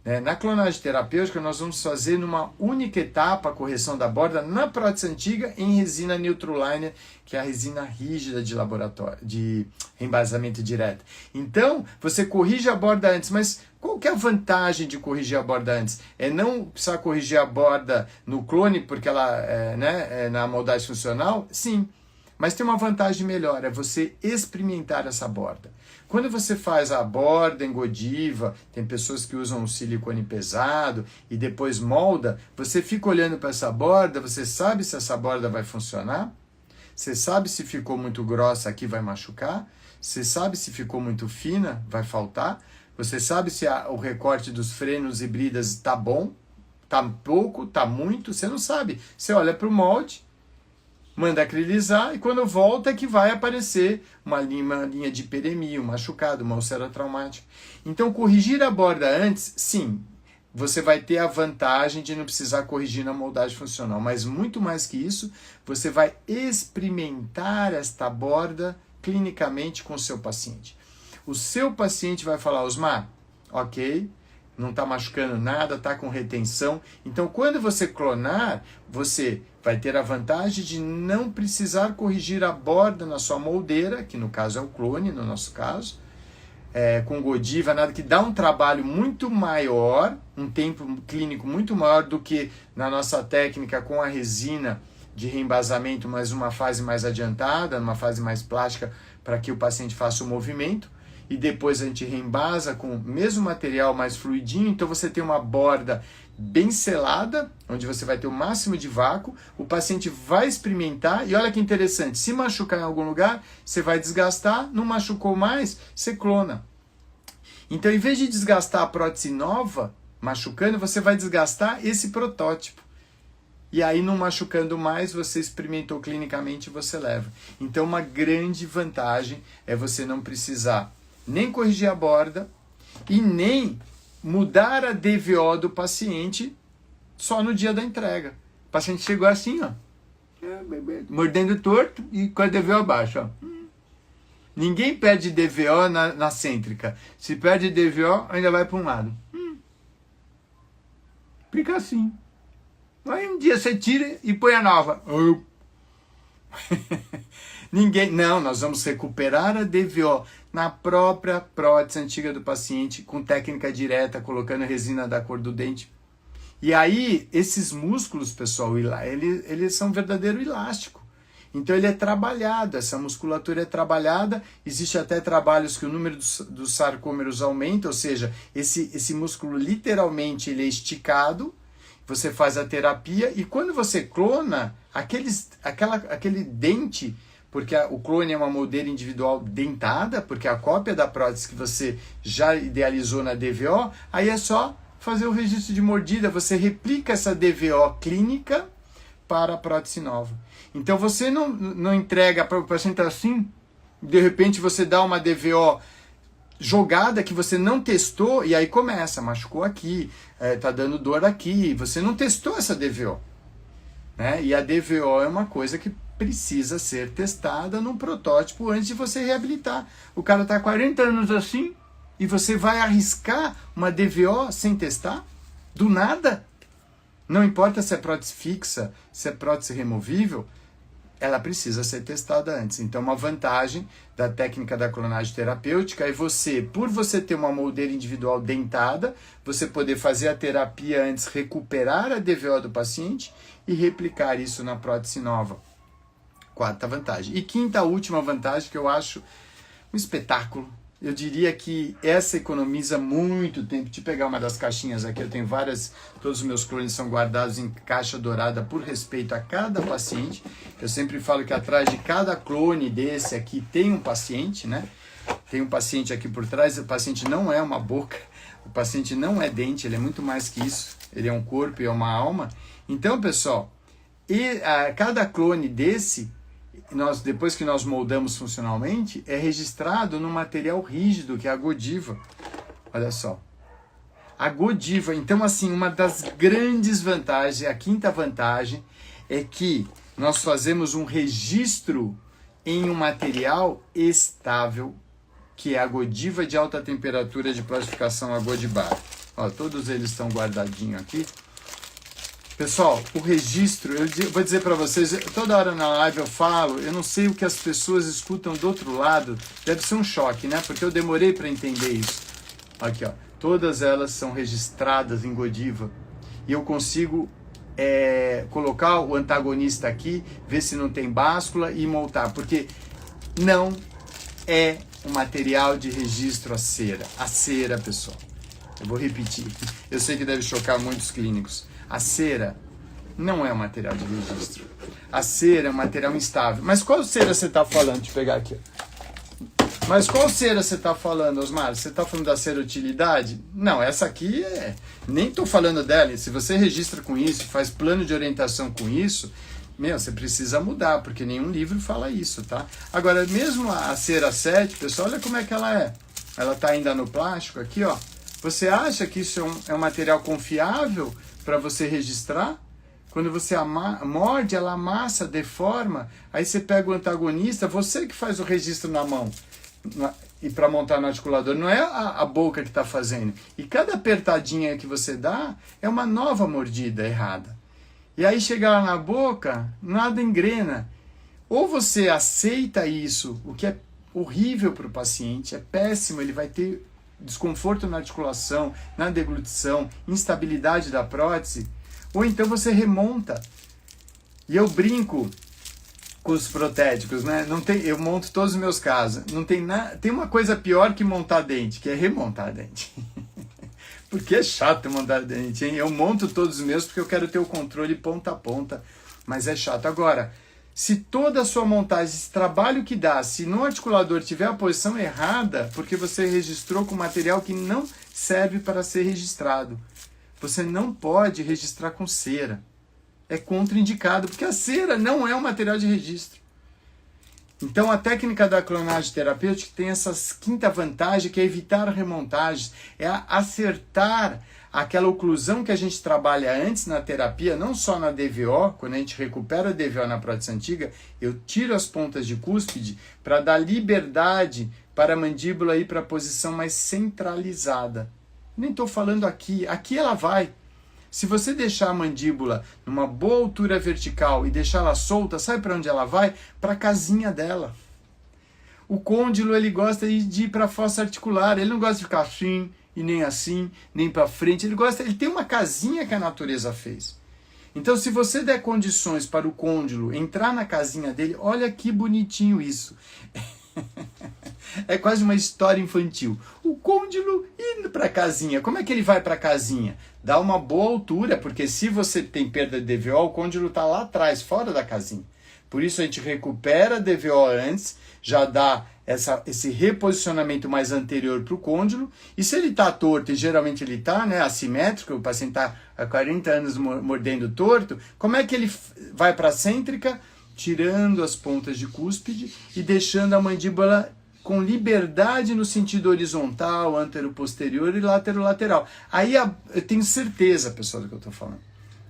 né? Na clonagem terapêutica, nós vamos fazer numa única etapa a correção da borda na prótese antiga em resina Neutroliner, que é a resina rígida de laboratório, de embasamento direto. Então, você corrige a borda antes, mas qual que é a vantagem de corrigir a borda antes? É não precisar corrigir a borda no clone, porque ela é na moldagem funcional? Sim, mas tem uma vantagem melhor, é você experimentar essa borda. Quando você faz a borda em Godiva, tem pessoas que usam um silicone pesado e depois molda, você fica olhando para essa borda, você sabe se essa borda vai funcionar? Você sabe se ficou muito grossa aqui, vai machucar? Você sabe se ficou muito fina, vai faltar? Você sabe se o recorte dos frenos e bridas está bom? Está pouco? Está muito? Você não sabe. Você olha para o molde, manda acrilizar e quando volta é que vai aparecer uma linha de hiperemia, um machucado, uma úlcera traumática. Então, corrigir a borda antes, sim, você vai ter a vantagem de não precisar corrigir na moldagem funcional, mas muito mais que isso, você vai experimentar esta borda clinicamente com o seu paciente. O seu paciente vai falar, Osmar, ok, não está machucando nada, está com retenção. Então, quando você clonar, você vai ter a vantagem de não precisar corrigir a borda na sua moldeira, que no caso é o clone, no nosso caso, com Godiva, nada, que dá um trabalho muito maior, um tempo clínico muito maior do que na nossa técnica com a resina de reembasamento, mas uma fase mais adiantada, uma fase mais plástica, para que o paciente faça o movimento. E depois a gente reembasa com o mesmo material mais fluidinho, então você tem uma borda bem selada, onde você vai ter o máximo de vácuo, o paciente vai experimentar, e olha que interessante, se machucar em algum lugar, você vai desgastar, não machucou mais, você clona. Então, em vez de desgastar a prótese nova, machucando, você vai desgastar esse protótipo. E aí, não machucando mais, você experimentou clinicamente e você leva. Então, uma grande vantagem é você não precisar nem corrigir a borda e nem mudar a DVO do paciente só no dia da entrega. O paciente chegou assim, ó, mordendo torto e com a DVO baixa. Ó. Ninguém perde DVO na cêntrica. Se perde DVO, ainda vai para um lado. Fica assim. Aí um dia você tira e põe a nova. Não, nós vamos recuperar a DVO na própria prótese antiga do paciente, com técnica direta, colocando resina da cor do dente. E aí, esses músculos, pessoal, eles são um verdadeiro elástico. Então, ele é trabalhado, essa musculatura é trabalhada, existe até trabalhos que o número dos sarcômeros aumenta, ou seja, esse músculo literalmente ele é esticado, você faz a terapia, e quando você clona, aquele dente, porque o clone é uma moldeira individual dentada, porque é a cópia da prótese que você já idealizou na DVO, aí é só fazer o registro de mordida, você replica essa DVO clínica para a prótese nova. Então você não entrega para o paciente assim, de repente você dá uma DVO jogada que você não testou, e aí começa, machucou aqui, tá dando dor aqui, você não testou essa DVO. Né? E a DVO é uma coisa que precisa ser testada num protótipo antes de você reabilitar. O cara está há 40 anos assim e você vai arriscar uma DVO sem testar? Do nada? Não importa se é prótese fixa, se é prótese removível, ela precisa ser testada antes. Então, uma vantagem da técnica da clonagem terapêutica é você, por você ter uma moldeira individual dentada, você poder fazer a terapia antes, recuperar a DVO do paciente e replicar isso na prótese nova. Quarta vantagem. E quinta, última vantagem, que eu acho um espetáculo. Eu diria que essa economiza muito tempo. Deixa eu pegar uma das caixinhas aqui, eu tenho várias, todos os meus clones são guardados em caixa dourada por respeito a cada paciente. Eu sempre falo que atrás de cada clone desse aqui tem um paciente, né? Tem um paciente aqui por trás, o paciente não é uma boca, o paciente não é dente, ele é muito mais que isso. Ele é um corpo e é uma alma. Então, pessoal, cada clone desse, depois que nós moldamos funcionalmente, é registrado no material rígido, que é a Godiva. Olha só. A Godiva, então, assim, uma das grandes vantagens, a quinta vantagem, é que nós fazemos um registro em um material estável, que é a Godiva de alta temperatura de plastificação, a Godibar. Ó, todos eles estão guardadinhos aqui. Pessoal, o registro, vou dizer para vocês, toda hora na live eu falo, eu não sei o que as pessoas escutam do outro lado, deve ser um choque, né? Porque eu demorei para entender isso. Aqui, ó, todas elas são registradas em Godiva e eu consigo colocar o antagonista aqui, ver se não tem báscula e montar, porque não é um material de registro a cera. A cera, pessoal, eu vou repetir, eu sei que deve chocar muitos clínicos. A cera não é um material de registro. A cera é um material instável. Mas qual cera você está falando? Deixa eu pegar aqui. Mas qual cera você está falando, Osmar? Você está falando da cera utilidade? Não, essa aqui nem estou falando dela. Se você registra com isso, faz plano de orientação com isso, você precisa mudar, porque nenhum livro fala isso, tá? Agora, mesmo a cera 7, pessoal, olha como é que ela é. Ela está ainda no plástico aqui, ó. Você acha que isso é um material confiável para você registrar? Quando você morde, ela amassa, deforma, aí você pega o antagonista, você que faz o registro na mão, e para montar no articulador, não é a boca que está fazendo. E cada apertadinha que você dá é uma nova mordida errada. E aí chega lá na boca, nada engrena. Ou você aceita isso, o que é horrível para o paciente, é péssimo, ele vai ter desconforto na articulação, na deglutição, instabilidade da prótese, ou então você remonta. E eu brinco com os protéticos, né? Eu monto todos os meus casos. Não tem nada, tem uma coisa pior que montar dente, que é remontar dente. Porque é chato montar dente, hein? Eu monto todos os meus porque eu quero ter o controle ponta a ponta, mas é chato. Agora, se toda a sua montagem, esse trabalho que dá, se no articulador tiver a posição errada, porque você registrou com material que não serve para ser registrado, você não pode registrar com cera. É contraindicado, porque a cera não é um material de registro. Então a técnica da clonagem terapêutica tem essa quinta vantagem, que é evitar remontagens, é acertar aquela oclusão que a gente trabalha antes na terapia, não só na DVO, quando a gente recupera a DVO na prótese antiga, eu tiro as pontas de cúspide para dar liberdade para a mandíbula ir para a posição mais centralizada. Nem estou falando aqui ela vai. Se você deixar a mandíbula numa boa altura vertical e deixar ela solta, sabe para onde ela vai? Para a casinha dela. O côndilo, ele gosta de ir para a fossa articular, ele não gosta de ficar assim, e nem assim, nem para frente, ele tem uma casinha que a natureza fez. Então, se você der condições para o côndilo entrar na casinha dele, olha que bonitinho isso. É quase uma história infantil. O côndilo indo para a casinha. Como é que ele vai para a casinha? Dá uma boa altura, porque se você tem perda de DVO, o côndilo está lá atrás, fora da casinha. Por isso a gente recupera a DVO antes, já dá esse reposicionamento mais anterior para o côndilo, e se ele está torto, e geralmente ele está, né, assimétrico, o paciente está há 40 anos mordendo torto, como é que ele vai para a cêntrica? Tirando as pontas de cúspide e deixando a mandíbula com liberdade no sentido horizontal, antero-posterior e látero-lateral. Aí eu tenho certeza, pessoal, do que eu estou falando,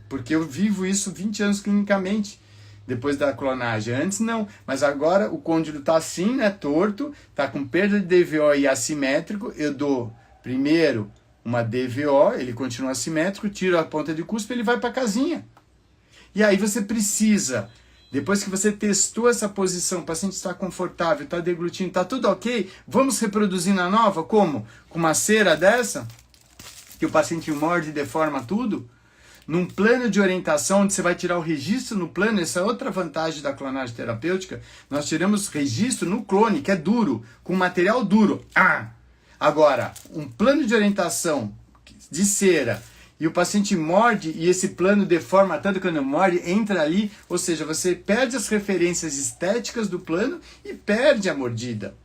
porque eu vivo isso 20 anos clinicamente, depois da clonagem. Antes não, mas agora o côndilo está assim, né, torto, está com perda de DVO e assimétrico, eu dou primeiro uma DVO, ele continua assimétrico, tiro a ponta de cúspide, ele vai para a casinha. E aí você precisa, depois que você testou essa posição, o paciente está confortável, está deglutindo, está tudo ok, vamos reproduzir na nova? Como? Com uma cera dessa, que o paciente morde e deforma tudo? Num plano de orientação, onde você vai tirar o registro no plano, essa é outra vantagem da clonagem terapêutica, nós tiramos registro no clone, que é duro, com material duro. Agora, um plano de orientação de cera, e o paciente morde, e esse plano deforma tanto que quando morde, entra ali, ou seja, você perde as referências estéticas do plano e perde a mordida.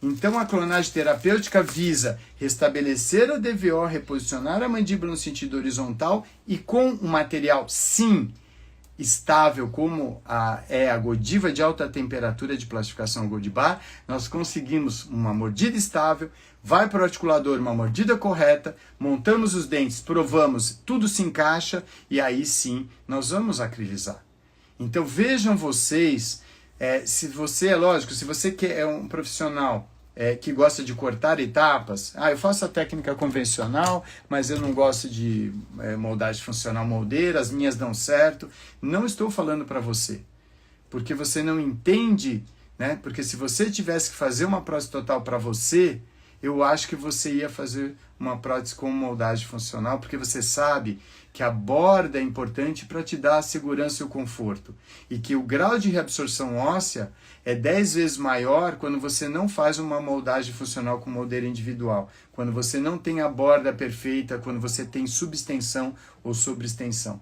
Então a clonagem terapêutica visa restabelecer a DVO, reposicionar a mandíbula no sentido horizontal e com um material, sim, estável, como é a Godiva de alta temperatura de plastificação Gold Bar, nós conseguimos uma mordida estável, vai para o articulador uma mordida correta, montamos os dentes, provamos, tudo se encaixa e aí sim nós vamos acrilizar. Então vejam vocês, se você, é lógico, se você é um profissional que gosta de cortar etapas. Eu faço a técnica convencional, mas eu não gosto de moldagem funcional moldeira, as minhas dão certo. Não estou falando para você, porque você não entende, né? Porque se você tivesse que fazer uma prótese total para você, eu acho que você ia fazer uma prótese com moldagem funcional, porque você sabe que a borda é importante para te dar a segurança e o conforto. E que o grau de reabsorção óssea é 10 vezes maior quando você não faz uma moldagem funcional com moldeira individual. Quando você não tem a borda perfeita, quando você tem subextensão ou sobreextensão.